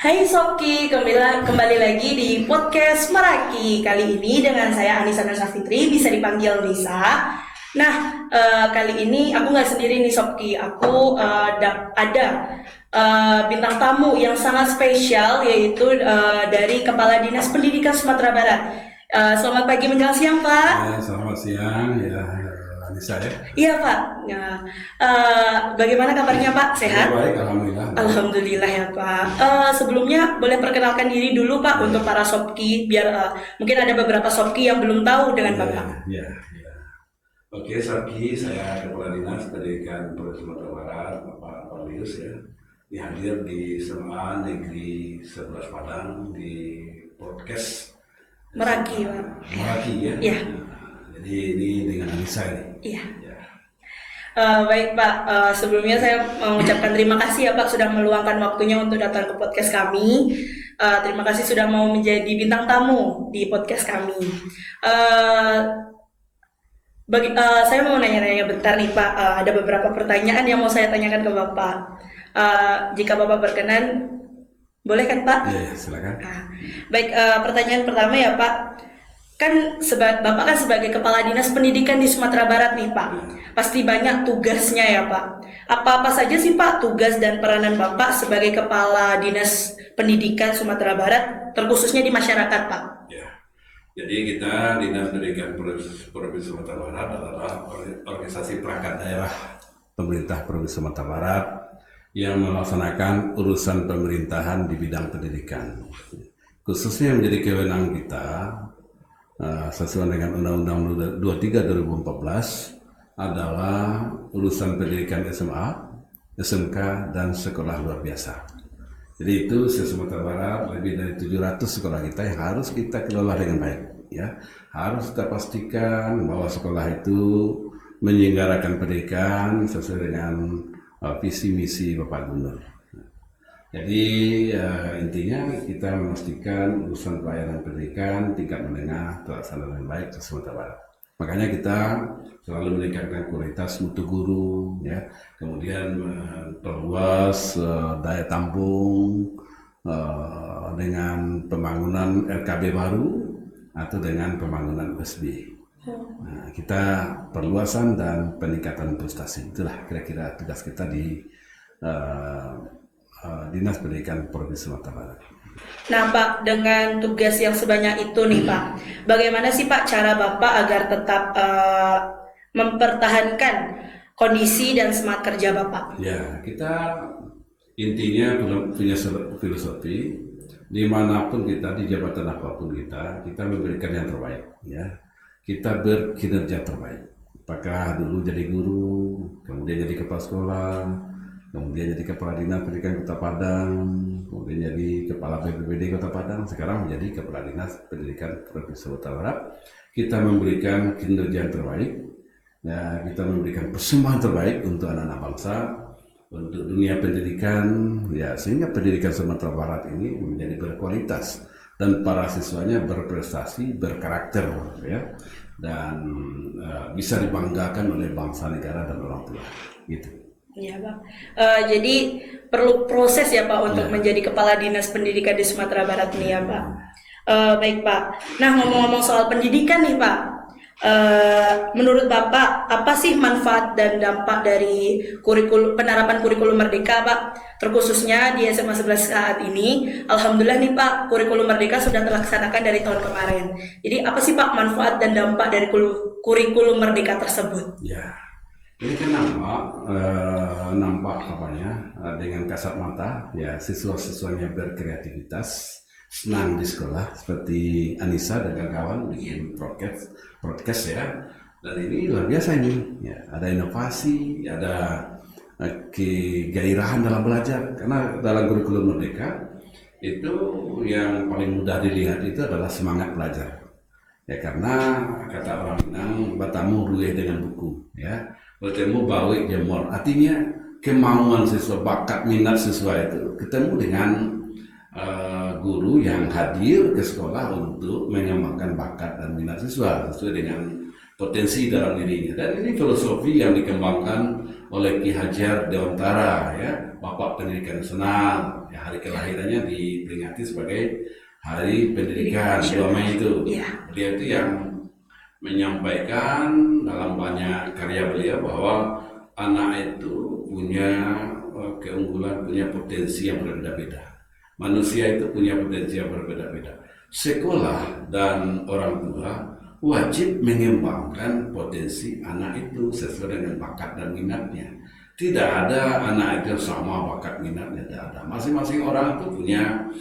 Hai Soki, kembali lagi di podcast Meraki. Kali ini dengan saya Anissa Nur Safitri, bisa dipanggil Nisa. Nah, kali ini aku nggak sendiri nih Soki. Aku ada bintang tamu yang sangat spesial, yaitu dari Kepala Dinas Pendidikan Sumatera Barat. Selamat pagi menjelang siang, Pak. Ya, selamat siang ya, Anissa ya. Iya Pak. Nah, bagaimana kabarnya Pak? Sehat? Baik, alhamdulillah. Alhamdulillah ya Pak. Sebelumnya boleh perkenalkan diri dulu Pak untuk para Sobki, biar mungkin ada beberapa Sobki yang belum tahu dengan Bapak. Ya. Oke, Sarki, saya Kepala Dinas Pendidikan Provinsi Sumatera Barat, Bapak Paulius ya. Dihadir di SMA Negeri 11 Padang di podcast Meraki Pak. Meraki ya. Iya. Jadi ini dengan Anissa ini. Iya. Ya. Baik Pak, sebelumnya saya mengucapkan terima kasih ya Pak sudah meluangkan waktunya untuk datang ke podcast kami. Terima kasih sudah mau menjadi bintang tamu di podcast kami. Saya mau nanya-nanya bentar nih Pak, ada beberapa pertanyaan yang mau saya tanyakan ke Bapak. Jika Bapak berkenan, boleh kan Pak? Ya, silakan. Baik, pertanyaan pertama ya Pak. Bapak kan sebagai Kepala Dinas Pendidikan di Sumatera Barat nih Pak. Pasti banyak tugasnya ya Pak. Apa-apa saja sih Pak tugas dan peranan Bapak sebagai Kepala Dinas Pendidikan Sumatera Barat, terkhususnya di masyarakat Pak? Ya. Jadi kita Dinas Pendidikan Provinsi Sumatera Barat adalah organisasi perangkat daerah pemerintah Provinsi Sumatera Barat yang melaksanakan urusan pemerintahan di bidang pendidikan. Khususnya menjadi kewenangan kita sesuai dengan Undang-Undang 23 2014 adalah urusan pendidikan SMA, SMK, dan sekolah luar biasa. Jadi itu se-Sumatera Barat lebih dari 700 sekolah kita yang harus kita kelola dengan baik. Ya, harus kita pastikan bahwa sekolah itu menyelenggarakan pendidikan sesuai dengan visi misi Bapak Gubernur. Jadi intinya kita memastikan urusan pelayanan pendidikan tingkat menengah terlaksana dengan baik di Sumatera Barat. Makanya kita selalu meningkatkan kualitas mutu guru, ya, kemudian memperluas daya tampung dengan pembangunan RKB baru atau dengan pembangunan USB. Nah, kita perluasan dan peningkatan prestasi, itulah kira-kira tugas kita di Dinas Pendidikan Provinsi Sumatera Barat. Nah Pak, dengan tugas yang sebanyak itu nih Pak, bagaimana sih Pak cara Bapak agar tetap mempertahankan kondisi dan semangat kerja Bapak? Ya, kita intinya punya filosofi dimanapun kita, di jabatan apapun kita memberikan yang terbaik, ya. Kita berkinerja terbaik. Apakah dulu jadi guru, kemudian jadi kepala sekolah, kemudian jadi kepala dinas pendidikan Kota Padang, kemudian jadi kepala BPPD Kota Padang, sekarang menjadi kepala dinas pendidikan Provinsi Sumatera Barat. Kita memberikan kinerja yang terbaik, ya, kita memberikan persembahan terbaik untuk anak-anak bangsa, untuk dunia pendidikan, ya, sehingga pendidikan Sumatera Barat ini menjadi berkualitas dan para siswanya berprestasi, berkarakter, ya, dan bisa dibanggakan oleh bangsa, negara, dan orang tua, gitu. Iya Pak. Jadi perlu proses ya Pak untuk menjadi Kepala Dinas Pendidikan di Sumatera Barat nih ya Pak. Baik Pak. Nah ngomong-ngomong soal pendidikan nih Pak, menurut Bapak apa sih manfaat dan dampak dari penerapan kurikulum Merdeka Pak? Terkhususnya di SMA 11 saat ini, alhamdulillah nih Pak, kurikulum Merdeka sudah terlaksanakan dari tahun kemarin. Jadi apa sih Pak manfaat dan dampak dari kurikulum Merdeka tersebut? Ya. Ini kan nampak dengan kasat mata, ya, siswa-siswanya berkreativitas, senang di sekolah, seperti Anissa dan kawan-kawan bikin podcast ya, dan ini luar biasa ini, ya, ada inovasi, ada kegairahan dalam belajar, karena dalam kurikulum Merdeka itu yang paling mudah dilihat itu adalah semangat belajar, ya, karena kata orang Minang, bertamu ruweh dengan buku, ya, bertemu bawi jemor, artinya kemauan siswa, bakat minat siswa itu ketemu dengan guru yang hadir ke sekolah untuk mengembangkan bakat dan minat siswa sesuai dengan potensi dalam dirinya. Dan ini filosofi yang dikembangkan oleh Ki Hajar Dewantara, ya, Bapak Pendidikan Nasional. Ya, hari kelahirannya diperingati sebagai Hari Pendidikan 2 Mei itu. Iya. Beliau itu yang menyampaikan dalam banyak karya beliau bahwa anak itu punya keunggulan, punya potensi yang berbeda-beda. Manusia itu punya potensi yang berbeda-beda. Sekolah dan orang tua wajib mengembangkan potensi anak itu sesuai dengan bakat dan minatnya. Tidak ada anak itu sama bakat minatnya, tidak ada. Masing-masing orang itu punya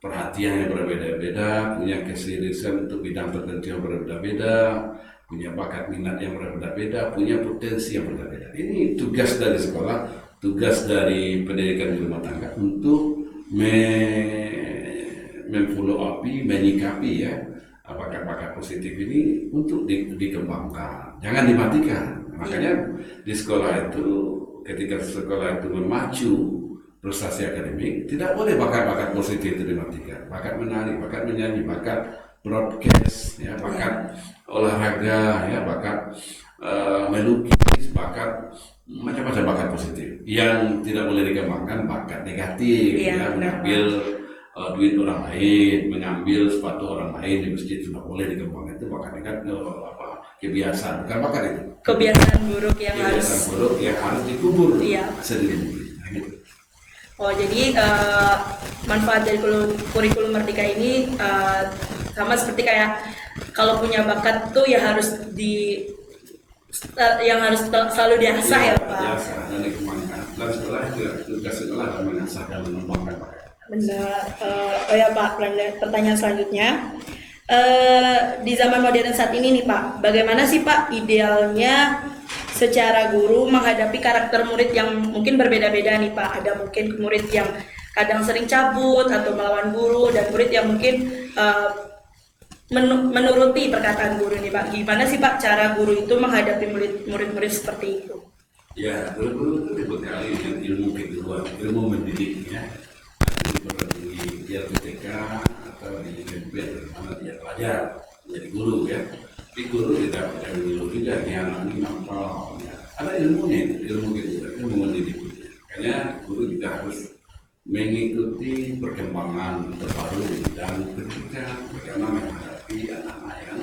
perhatian yang berbeda-beda, punya keseriusan untuk bidang tertentu yang berbeda-beda, punya bakat minat yang berbeda-beda, punya potensi yang berbeda-beda. Ini tugas dari sekolah, tugas dari pendidikan di rumah tangga untuk memfollow up, menyikapi, ya, bakat-bakat positif ini untuk dikembangkan, jangan dimatikan. Makanya di sekolah itu, ketika sekolah itu memacu prestasi akademik, tidak boleh bakat-bakat positif itu dimatikan. Bakat menari, bakat menyanyi, bakat broadcast, ya, bakat olahraga, ya, bakat melukis, bakat macam-macam bakat positif. Yang tidak boleh dikembangkan bakat negatif, ya, mengambil duit orang lain, mengambil sepatu orang lain di masjid, tidak boleh dikembangkan. Itu bakat negatif, kebiasaan, bukan bakat itu. Kebiasaan buruk yang harus dikubur. Iya. Sendiri. Nah, gitu. Oh, jadi manfaat dari kurikulum Merdeka ini sama seperti kayak kalau punya bakat tuh ya harus yang harus selalu diasah, ya Pak. Diasah dan dikembangkan. Dan setelah itu tugas sekolah adalah mengasah dan mengembangkan bakat. Benar. Oh ya Pak, pertanyaan selanjutnya. Di zaman modern saat ini nih Pak, bagaimana sih Pak idealnya secara guru menghadapi karakter murid yang mungkin berbeda-beda nih Pak? Ada mungkin murid yang kadang sering cabut atau melawan guru, dan murid yang mungkin menuruti perkataan guru nih Pak. Gimana sih Pak cara guru itu menghadapi murid-murid seperti itu? Ya, guru itu dibekali dengan ilmu keguruan, ilmu mendidik, ya. Di LPTK atau di SMP, mana dia pelajar menjadi guru, ya. Tapi guru tidak menjadi guru juga, dia nampal, ya. Ada ilmunya, ilmu keguruan, ilmu mendidik. Makanya guru juga harus mengikuti perkembangan terbaru dan pendidikan, bagaimana menghadapi anak-anak yang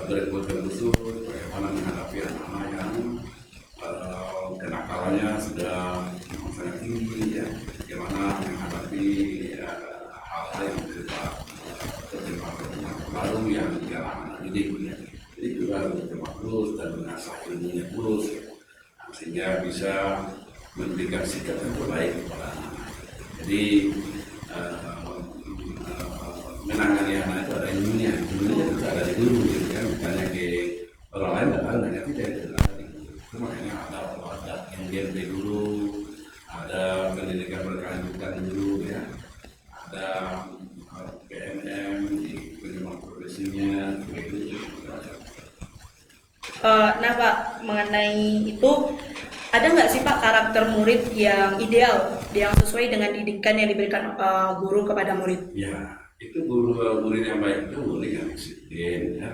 berkebutuhan khusus, bagaimana menghadapi anak-anak yang kenakalannya sudah sangat tinggi, ya. Bagaimana menghadapi hal-hal yang bersifat perkembangan baru yang dialami anak didik, ya. Jadi juga harus berkembang terus dan mengasah ilmunya terus, ya. Sehingga bisa memberikan sikap yang terbaik kepada anak. Jadi menangani anak itu ada ilmunya itu ada di guru, gitu kan. Misalnya ke orang lain ada tidak itu ada di guru. Itu makanya ada yang dia di guru, ada pendidikan berkelanjutan dulu, ya, ada PNM di pengembangan profesinya, begitu. Nah Pak, mengenai itu ada nggak sih Pak karakter murid yang ideal, yang sesuai dengan didikan yang diberikan guru kepada murid? Ya, itu murid yang baik itu murid yang disiplin, ya,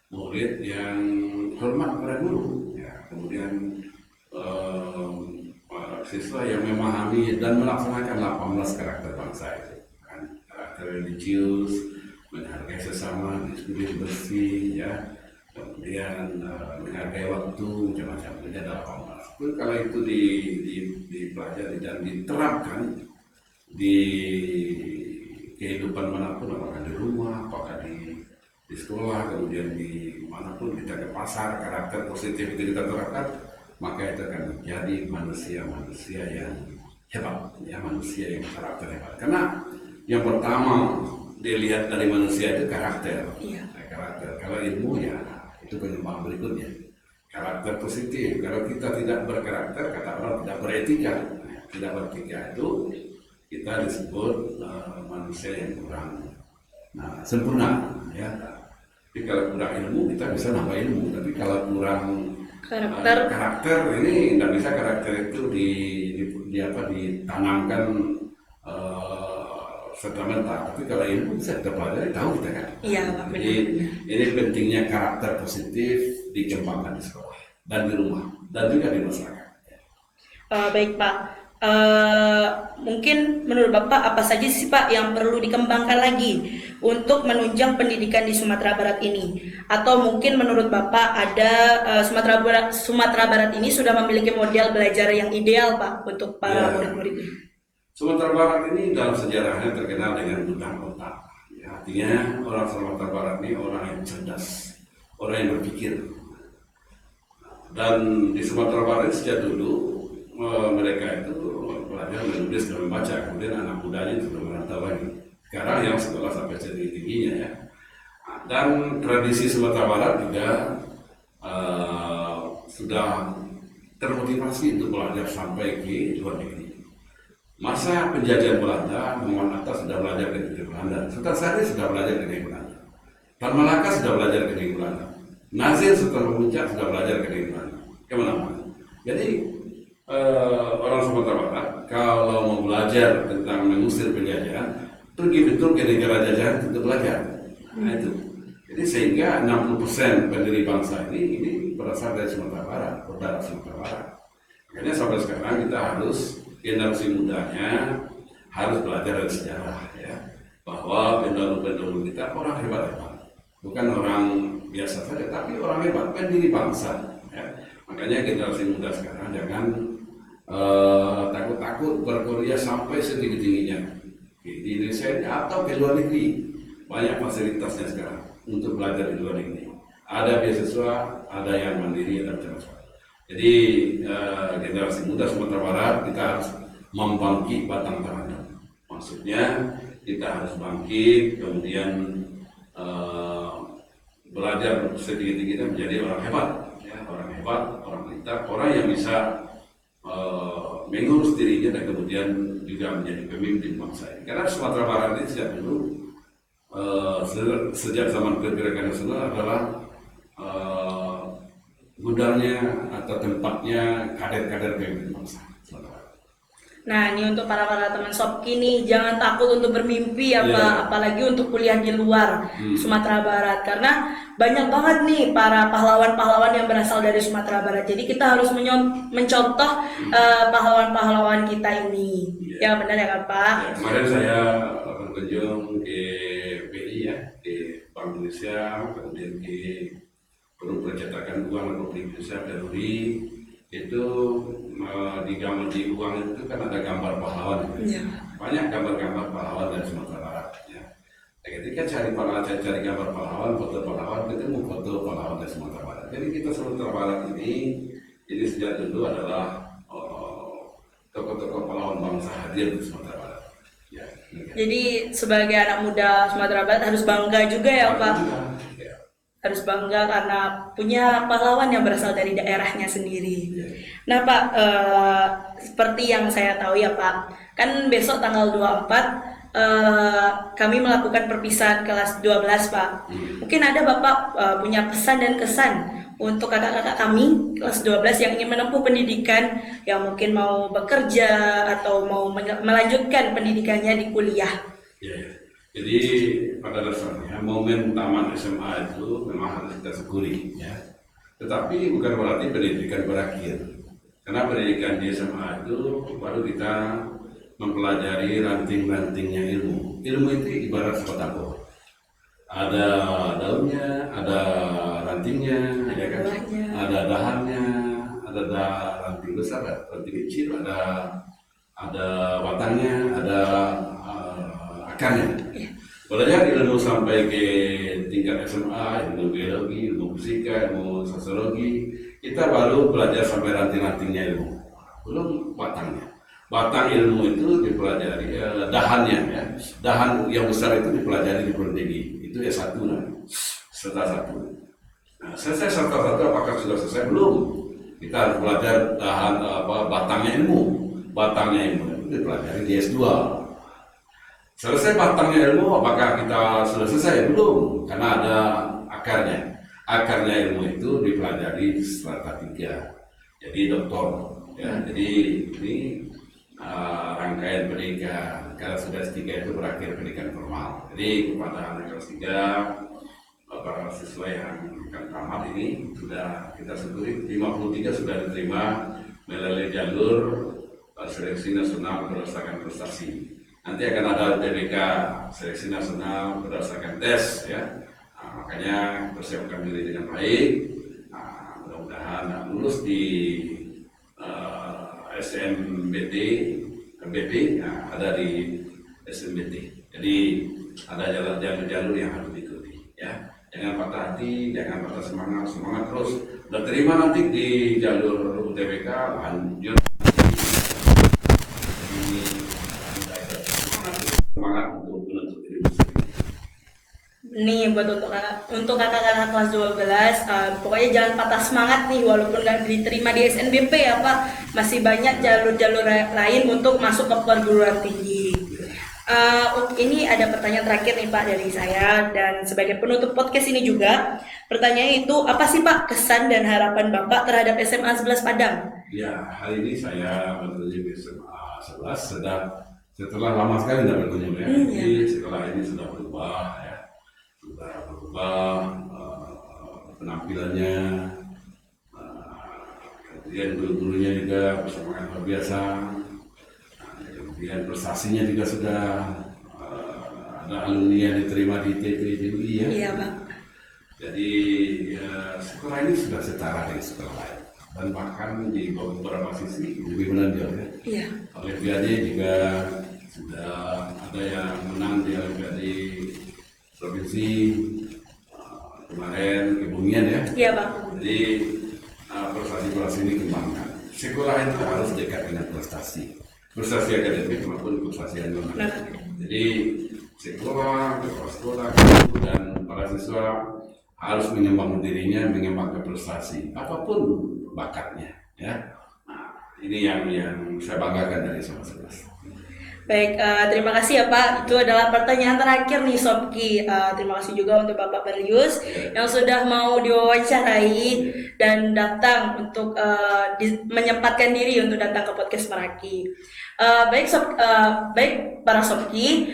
murid yang hormat kepada guru, ya, kemudian siswa yang memahami dan melaksanakan 18 karakter bangsa itu, kan, karakter religius, menghargai sesama, disiplin bersih, ya, kemudian menghargai waktu, macam-macam. Jadi ada 18. Kalau itu dipelajari dan diterapkan di kehidupan manapun, apakah di rumah, apakah di sekolah, kemudian di manapun kita ke pasar, karakter positif itu kita terapkan, maka itu akan menjadi manusia-manusia yang hebat, ya, manusia yang karakter hebat. Karena yang pertama dilihat dari manusia itu karakter, Iya. Karakter. Kalau ilmu, ya, itu pengembangan berikutnya. Karakter positif. Kalau kita tidak berkarakter, kata orang tidak beretika. Tidak beretika itu kita disebut manusia yang kurang sempurna, ya. Tapi kalau kurang ilmu kita bisa nambah ilmu. Tapi kalau kurang karakter ini tidak bisa karakter itu ditanamkan serta-merta. Tapi kalau ilmu bisa kita pelajari, tahu kita kan. Iya Pak, Jadi ini pentingnya karakter positif dikembangkan di sekolah dan di rumah dan juga di masyarakat. Baik Pak, mungkin menurut Bapak apa saja sih Pak yang perlu dikembangkan lagi untuk menunjang pendidikan di Sumatera Barat ini? Atau mungkin menurut Bapak ada Sumatera Barat ini sudah memiliki model belajar yang ideal Pak untuk para murid-murid ini? Sumatera Barat ini dalam sejarahnya terkenal dengan gudang otak. Ya, artinya orang Sumatera Barat ini orang yang cerdas, orang yang berpikir. Dan di Sumatera Barat sejak dulu mereka itu belajar menulis dan membaca. Kemudian anak mudanya sudah merantau lagi. Sekarang yang sekolah sampai tinggi-tingginya ya. Dan tradisi Sumatera Barat juga sudah termotivasi untuk belajar sampai ke luar negeri. Masa penjajahan Belanda, Muhammad Atta sudah belajar di negeri Belanda. Sultan Syarif sudah belajar di negeri Belanda. Tan Malaka sudah belajar di negeri Belanda. Nazir Sultan Pemuncak sudah belajar di negeri Belanda. Kemana-mana. Jadi orang Sumatera Barat kalau mau belajar tentang mengusir penjajahan, pergi betul ke negara jajahan untuk belajar. Nah itu. Jadi sehingga 60% pendiri bangsa ini berasal dari Sumatera Barat, berdarah Sumatera Barat. Makanya sampai sekarang kita harus generasi mudanya harus belajar dari sejarah ya, bahwa pendahulu-pendahulu kita orang hebat-hebat, bukan orang biasa saja, tapi orang hebat, pendiri bangsa ya. Makanya generasi muda sekarang jangan takut-takut berkuliah sampai setinggi-tingginya di Indonesia ini atau ke luar negeri. Banyak fasilitasnya sekarang untuk belajar di luar negeri, ada beasiswa, ada yang mandiri, ada macam-macam. Jadi generasi muda Sumatera Barat kita harus membangkit batang tangan. Maksudnya kita harus bangkit, kemudian belajar setinggi-tingginya menjadi orang hebat, ya, orang pintar, orang yang bisa mengurus dirinya dan kemudian juga menjadi pemimpin bangsa ini. Karena Sumatera Barat ini sejak dulu, sejak zaman pergerakan nasional adalah gudangnya atau tempatnya kader-kader pemimpin bangsa. Nah, ini untuk para teman Sopki nih, jangan takut untuk bermimpi ya Pak, apalagi untuk kuliah di luar Sumatera Barat, karena banyak banget nih para pahlawan-pahlawan yang berasal dari Sumatera Barat. Jadi kita harus mencontoh pahlawan-pahlawan kita ini. Ya benar ya kan Pak? Ya, kemarin saya berkunjung ke BI ya, di Bank Indonesia, kemudian di Perum Percetakan Uang Republik Indonesia (BRI). Itu di uang itu kan ada gambar pahlawan ya. Banyak gambar-gambar pahlawan dari Sumatera Barat ya. Ketika cari gambar pahlawan, foto pahlawan, ketemu foto pahlawan dari Sumatera Barat. Jadi kita Sumatera Barat ini sejak dulu adalah tokoh-tokoh pahlawan bangsa hadir di Sumatera Barat ya. Jadi sebagai anak muda Sumatera Barat harus bangga juga ya Pak. Harus bangga karena punya pahlawan yang berasal dari daerahnya sendiri. Nah Pak, seperti yang saya tahu ya Pak, kan besok tanggal 24 kami melakukan perpisahan kelas 12 Pak. Mungkin ada Bapak punya pesan dan kesan untuk kakak-kakak kami kelas 12 yang ingin menempuh pendidikan, yang mungkin mau bekerja atau mau melanjutkan pendidikannya di kuliah. Jadi pada dasarnya momen taman SMA itu memang harus kita syukuri ya. Tetapi bukan berarti pendidikan berakhir. Karena pendidikan di SMA itu baru kita mempelajari ranting-rantingnya ilmu. Ilmu itu ibarat sebatang pohon. Ada daunnya, ada rantingnya, ya kan? Ada dahannya, ada ranting besar, ada ranting kecil, ada batangnya, ada akarnya. Belajar ilmu sampai ke tingkat SMA, ilmu biologi, ilmu fisika, ilmu sosiologi, kita baru belajar sampai ranting-rantingnya ilmu, belum batangnya. Batang ilmu itu dipelajari, dahannya ya, dahan yang besar itu dipelajari di perguruan tinggi, itu S1 serta 1. Nah, selesai serta 1 apakah sudah selesai? Belum. Kita harus belajar batangnya ilmu itu dipelajari di S2. Selesai batangnya ilmu, apakah kita sudah selesai? Belum, karena ada akarnya. Akarnya ilmu itu dipelajari di strata 3, jadi doktor. Ya. Jadi ini rangkaian pendidikan. Kalau sudah S3 itu berakhir pendidikan formal. Jadi kepada anak kelas 3, para siswa yang akan tamat ini sudah kita syukuri 53 sudah diterima melalui jalur seleksi nasional berdasarkan prestasi. Nanti akan ada UTBK seleksi nasional berdasarkan tes ya. Makanya persiapkan diri dengan baik. Mudah-mudahan lulus di SMBT, MBP, ada di SMBT. Jadi ada jalur-jalur yang harus diikuti ya. Jangan patah hati, jangan patah semangat terus. Dan terima nanti di jalur UTBK lanjut. Semangat untuk menuntut diri sendiri. Nih buat untuk kakak-kakak kelas 12, pokoknya jangan patah semangat nih walaupun nggak diterima di SNBP ya Pak, masih banyak jalur-jalur lain untuk masuk ke perguruan tinggi. Ini ada pertanyaan terakhir nih Pak dari saya, dan sebagai penutup podcast ini juga pertanyaan itu, apa sih Pak kesan dan harapan Bapak terhadap SMA 11 Padang? Ya, hari ini saya berkunjung ke SMA 11 setelah lama sekali tidak berkunjung ya. Jadi setelah ini sudah berubah ya, penampilannya, kemudian guru-gurunya juga bersemangat luar biasa. Kemudian prestasinya juga sudah ada alumni yang diterima di TPDUI ya. Iya Pak. Jadi sekolah ini sudah setara dengan sekolah lain dan bahkan di beberapa sisi lebih menonjol ya. Iya. Olimpiade juga sudah ada yang menang di Olimpiade provinsi kemarin Kebumian ya. Iya Pak. Jadi prestasi ini kembangkan. Sekolah itu harus dekat dengan prestasi akademik maupun prestasi non. Jadi sekolah, kepala sekolah, guru dan para siswa harus mengembangkan dirinya, mengembangkan prestasi apapun bakatnya. Ya, nah, ini yang saya banggakan dari SMA 11. Baik, terima kasih ya Pak. Itu adalah pertanyaan terakhir nih Sobki. Terima kasih juga untuk Bapak Berlius yang sudah mau diwawancarai dan datang untuk menyempatkan diri untuk datang ke podcast Meraki. Baik para Sobki,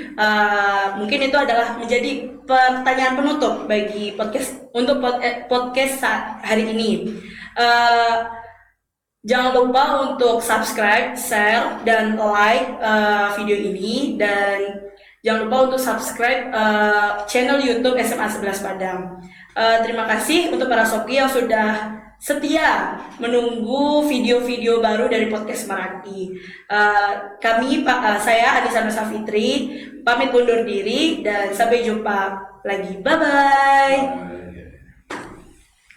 mungkin itu adalah menjadi pertanyaan penutup bagi podcast untuk podcast hari ini. Jangan lupa untuk subscribe, share, dan like video ini, dan jangan lupa untuk subscribe channel YouTube SMA 11 Padang. Terima kasih untuk para Sobki yang sudah setia menunggu video-video baru dari podcast Meraki. Saya Anissa Nusa Fitri pamit undur diri dan sampai jumpa lagi. Bye bye.